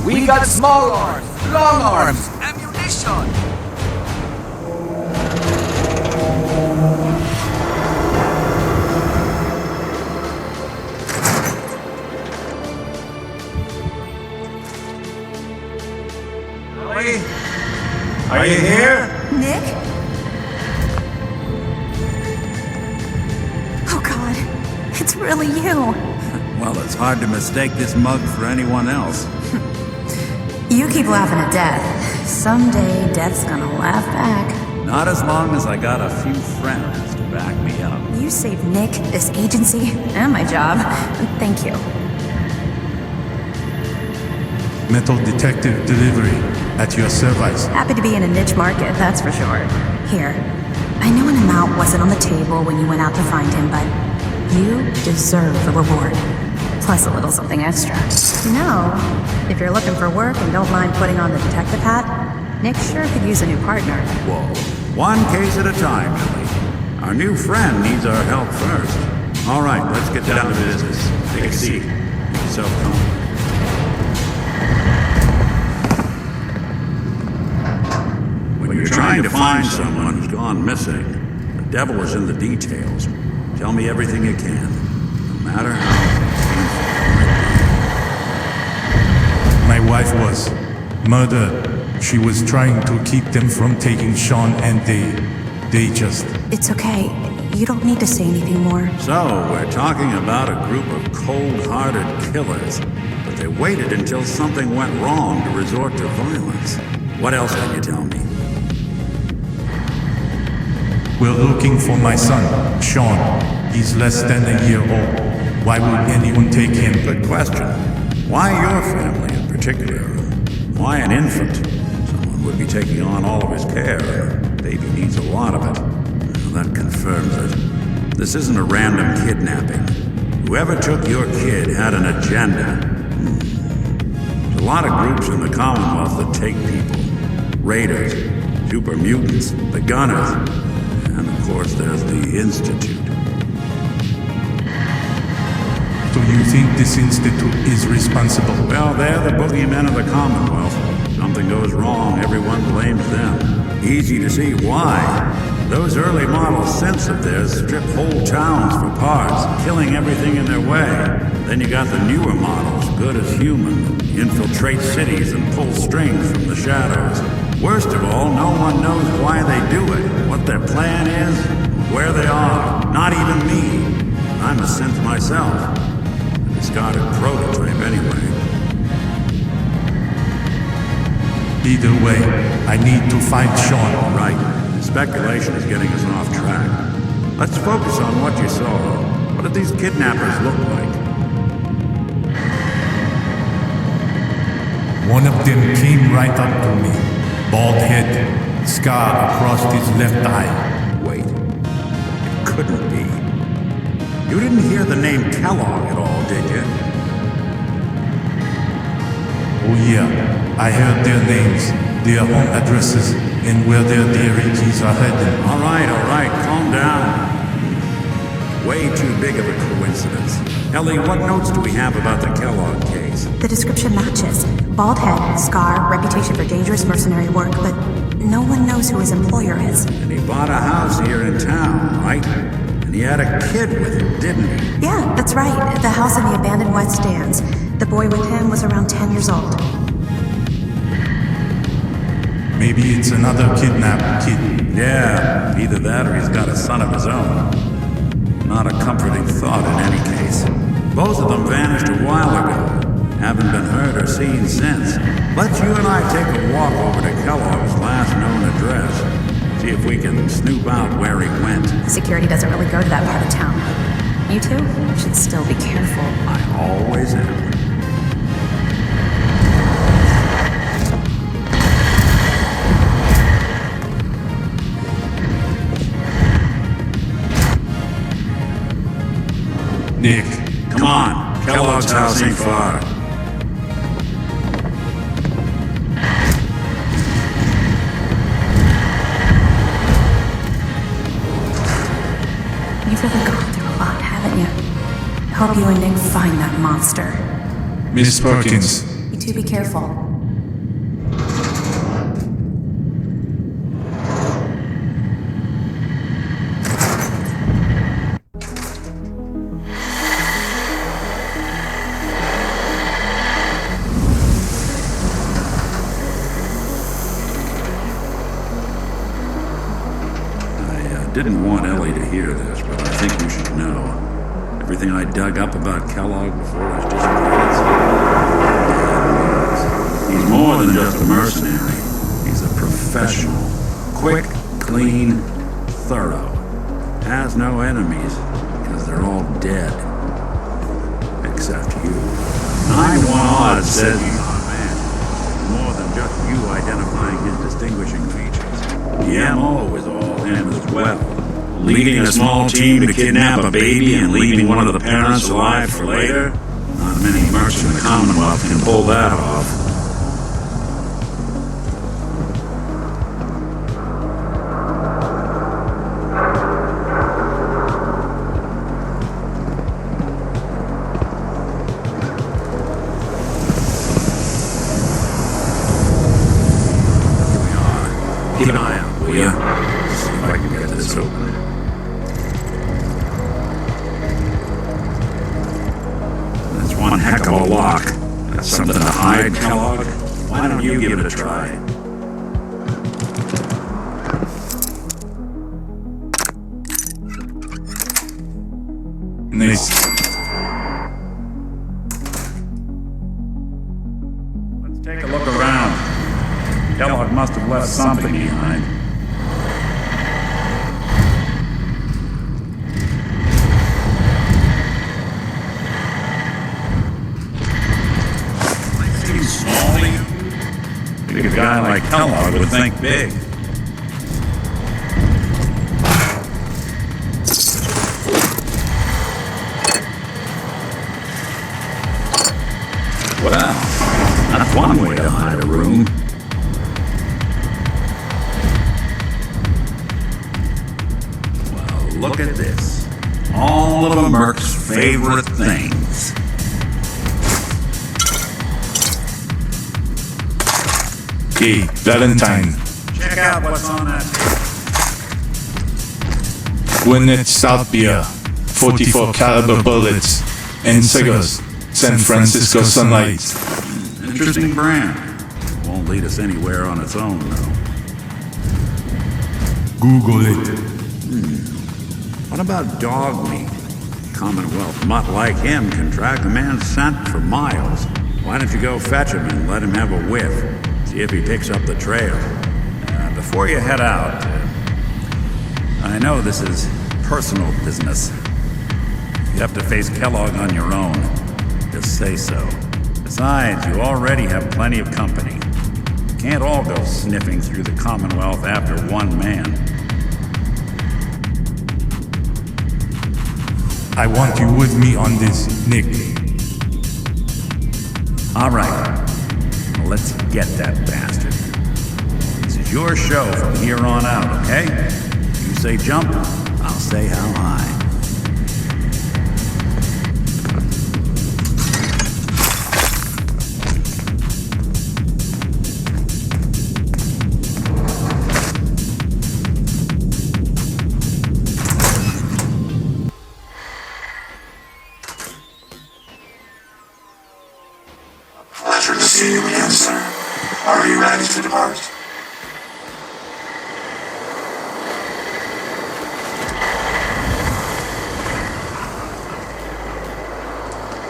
We got small arms, long arms, ammunition. Ellie? Are you here? Nick? Oh God, it's really you. Well, it's hard to mistake this mug for anyone else. You keep laughing at death. Someday, death's gonna laugh back. Not as long as I got a few friends to back me up. You saved Nick, this agency, and my job. Thank you. Metal detective delivery at your service. Happy to be in a niche market, that's for sure. Here, I know an amount wasn't on the table when you went out to find him, but you deserve the reward. Plus a little something extra. You know, if you're looking for work and don't mind putting on the detective hat, Nick sure could use a new partner. Whoa. One case at a time, Ellie. Our new friend needs our help first. All right, let's get down to business. Take a seat. Make yourself comfortable. When you're trying to find someone who's gone missing, the devil is in the details. Tell me everything you can, no matter how painful it My wife was murdered. She was trying to keep them from taking SHAUN, and they just... It's okay. You don't need to say anything more. might be. So, we're talking about a group of cold-hearted killers, but they waited until something went wrong to resort to violence. What else can you tell me? We're looking for my son, SHAUN. He's less than a year old. Why would anyone take him? Good question. Why your family in particular? Why an infant? Someone would be taking on all of his care. Baby needs a lot of it. Well, that confirms it. This isn't a random kidnapping. Whoever took your kid had an agenda. There's a lot of groups in the Commonwealth that take people. Raiders, super mutants, the Gunners, and of course there's the Institute. So you think this institute is responsible? Well, they're the boogeymen of the Commonwealth. Something goes wrong, everyone blames them. Easy to see why. Those early model synths of theirs strip whole towns for parts, killing everything in their way. Then you got the newer models, good as human, infiltrate cities and pull strings from the shadows. Worst of all, no one knows why they do it, what their plan is, where they are. Not even me. I'm a synth myself. A discarded prototype anyway. Either way, I need to find SHAUN. Right. Speculation is getting us off track. Let's focus on what you saw. What did these kidnappers look like? One of them came right up to me. Bald head, scar across his left eye. Wait. It couldn't be. You didn't hear the name Kellogg at all, did you? Oh yeah, I heard their names, their home addresses, and where their dairy keys are headed. All right, calm down. Way too big of a coincidence. Ellie, what notes do we have about the Kellogg case? The description matches. Bald head, scar, reputation for dangerous mercenary work, but no one knows who his employer is. And he bought a house here in town, right? And he had a kid with him, didn't he? Yeah, that's right. The house in the abandoned West Stands. The boy with him was around 10 years old. Maybe it's another kidnapped kid. Yeah, either that or he's got a son of his own. Not a comforting thought in any case. Both of them vanished a while ago. Haven't been heard or seen since. Let's you and I take a walk over to Kellogg's last known address. See if we can snoop out where he went. Security doesn't really go to that part of town. You two should still be careful. I always am. Nick. Come on. Kellogg's house ain't far. You've really gone through a lot, haven't you? Hope you and Nick find that monster. Miss Perkins. You two be careful. Didn't want Ellie to hear this, but I think you should know. Everything I dug up about Kellogg before was just words. He's more than just a mercenary. He's a professional. Quick, clean, thorough. Has no enemies, because they're all dead. Except you. 9-1 odds says he's not a man. More than just you identifying his distinguishing features. The MO is all him as well. Leading a small team to kidnap a baby and leaving one of the parents alive for later? Not many mercs in the Commonwealth can pull that off. Keep an eye out, will ya? See if I can get this open. That's one heck of a lock. That's something to hide, Kellogg. Why don't you give it a try? Nice. Let's take a look around. Kellogg must have left something behind. Seems small to you? Big a guy like Kellogg would think big. Well, that's one way to hide a room. Look at this. All of a merc's favorite things. Hey, Valentine. Check out what's on that. Gwinnett Stout Beer, 44 caliber bullets, and cigars. San Francisco Sunlight. Interesting brand. Won't lead us anywhere on its own, though. Google it. What about dog meat? Commonwealth mutt like him can track a man's scent for miles. Why don't you go fetch him and let him have a whiff? See if he picks up the trail. Before you head out, I know this is personal business. You have to face Kellogg on your own. Just say so. Besides, you already have plenty of company. You can't all go sniffing through the Commonwealth after one man. I want you with me on this, Nick. All right. Well, let's get that bastard. This is your show from here on out, okay? You say jump, I'll say how high. Pleasure to see you again, sir. Are you ready to depart?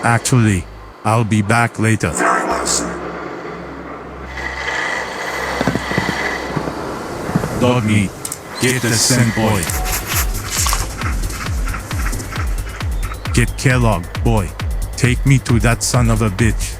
Actually, I'll be back later. Very well, sir. Dog meat, get the scent boy. Get Kellogg, boy. Take me to that son of a bitch.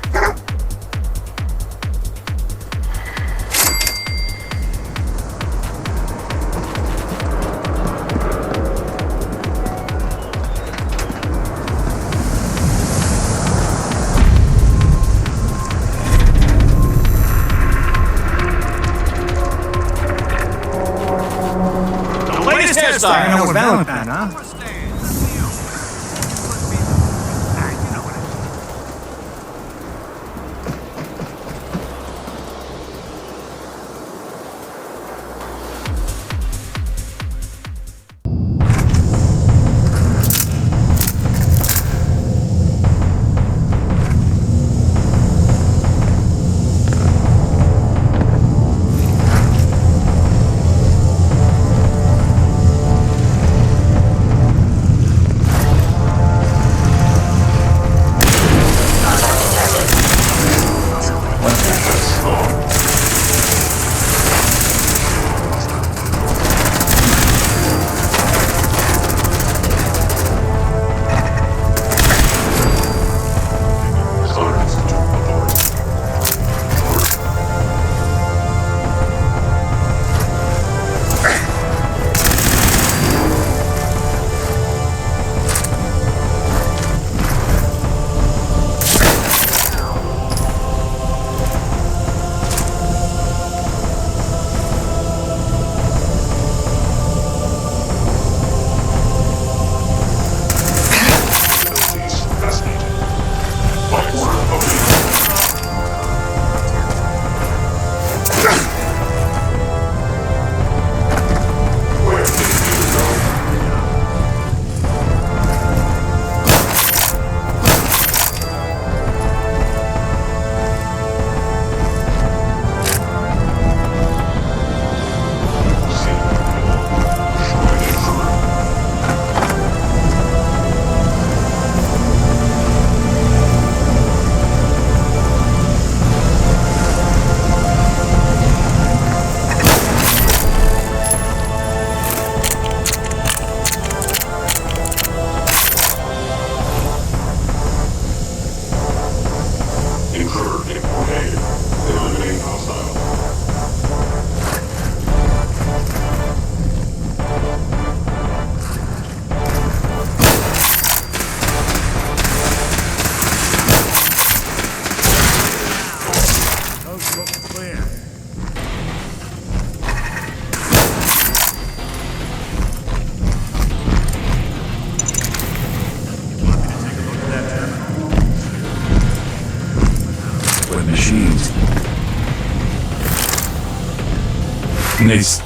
I know what Valentine, huh? by order of the Where did you go? Nice.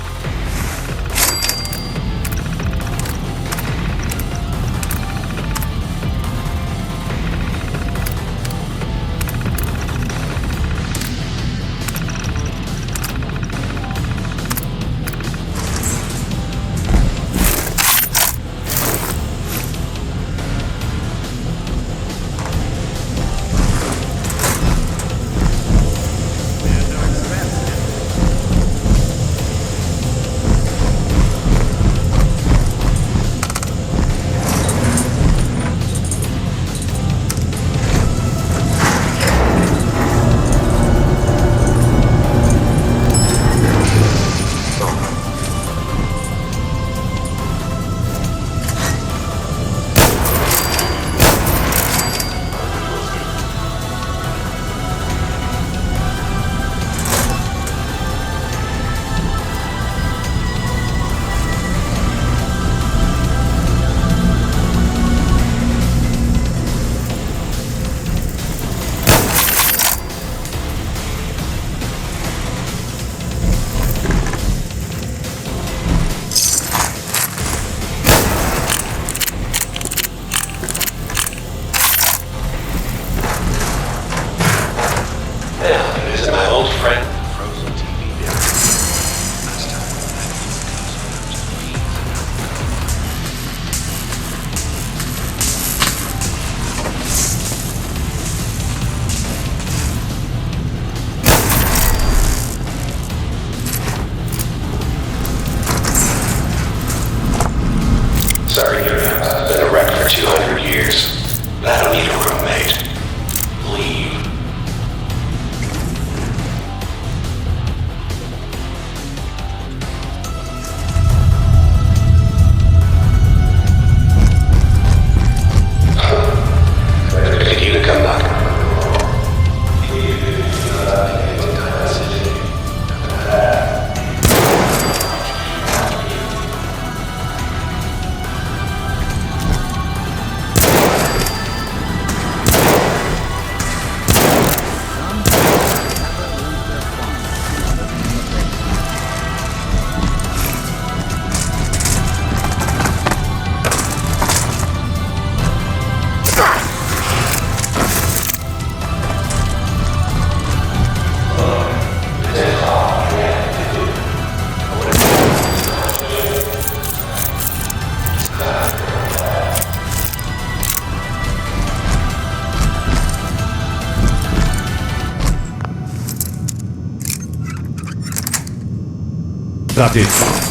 Sorry, you've been a wreck for 200 years. I don't need a roommate. Leave. Could you come knock? That is.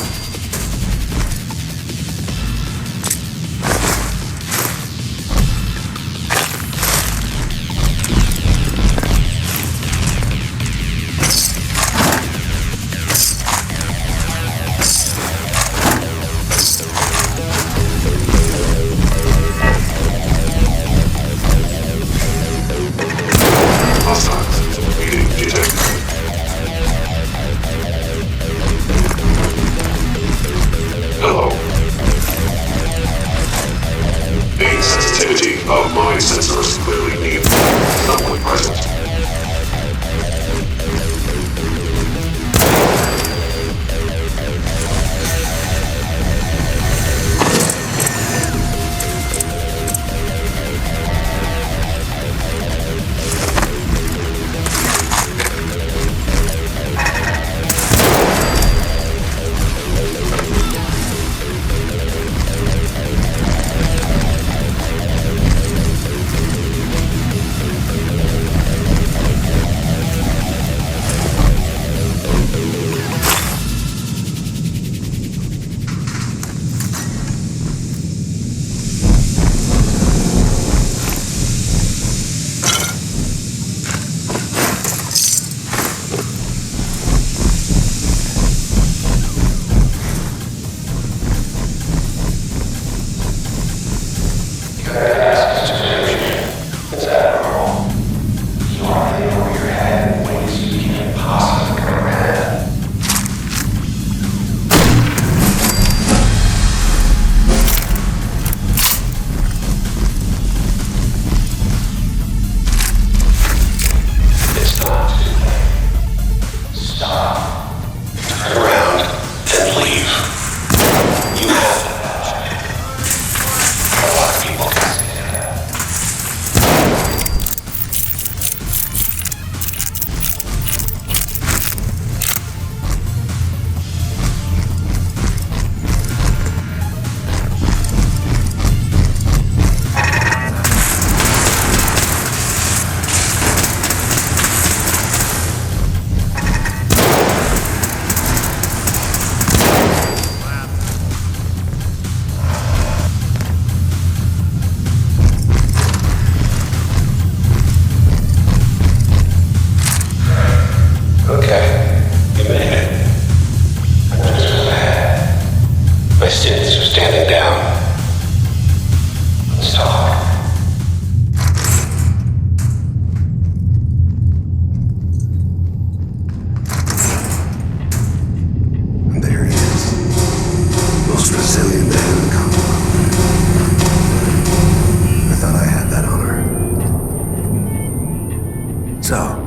So,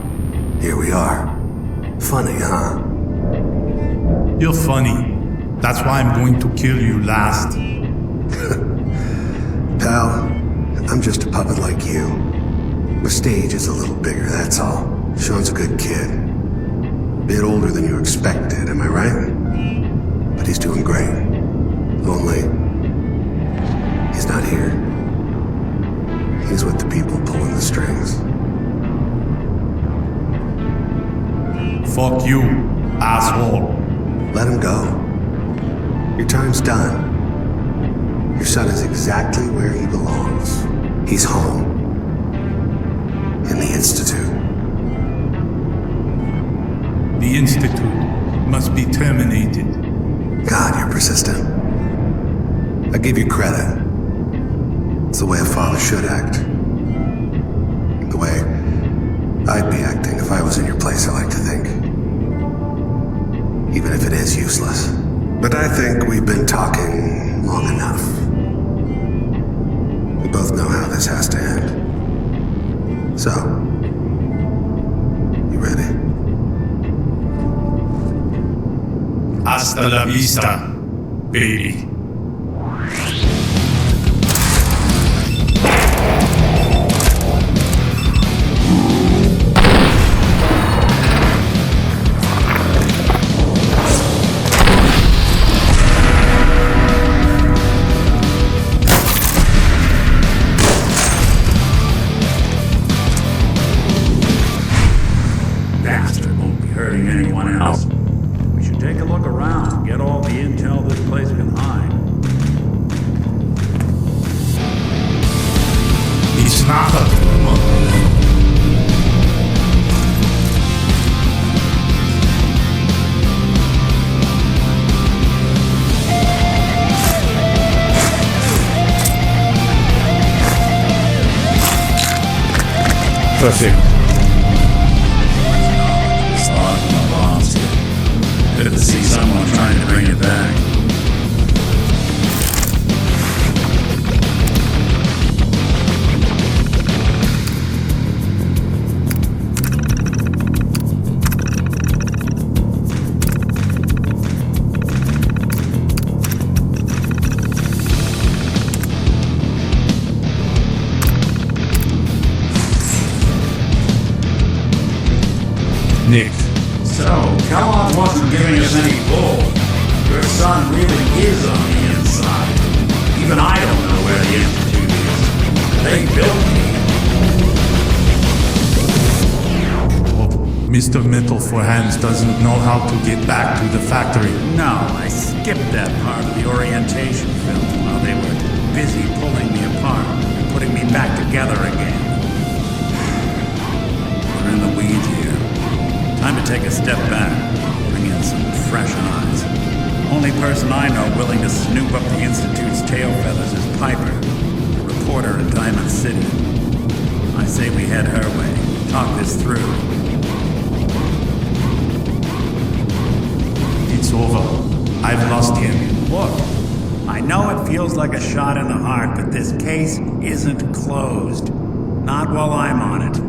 here we are. Funny, huh? You're funny. That's why I'm going to kill you last. Pal, I'm just a puppet like you. The stage is a little bigger, that's all. Sean's a good kid. Bit older than you expected, am I right? But he's doing great. Only, he's not here. He's with the people pulling the strings. Fuck you, asshole. Let him go. Your time's done. Your son is exactly where he belongs. He's home. In the Institute. The Institute must be terminated. God, you're persistent. I give you credit. It's the way a father should act. The way I'd be acting if I was in your place, I like to think. Even if it is useless. But I think we've been talking long enough. We both know how this has to end. So, you ready? Hasta la vista, baby. Bastard won't be hurting anyone else. We should take a look around, get all the intel this place can hide. It's not a tumor. Perfect. Good to see someone trying to bring it back. Nick. So, Kellogg wasn't giving us any bull. Your son really is on the inside. Even I don't know where the Institute is. They built me. Oh, Mr. Metal for Hands doesn't know how to get back to the factory. No, I skipped that part of the orientation film while they were busy pulling me apart and putting me back together again. We're in the weeds here. Time to take a step back, bring in some fresh eyes. Only person I know willing to snoop up the Institute's tail feathers is Piper, the reporter in Diamond City. I say we head her way, talk this through. It's over. I've lost him. Look, I know it feels like a shot in the heart, but this case isn't closed. Not while I'm on it.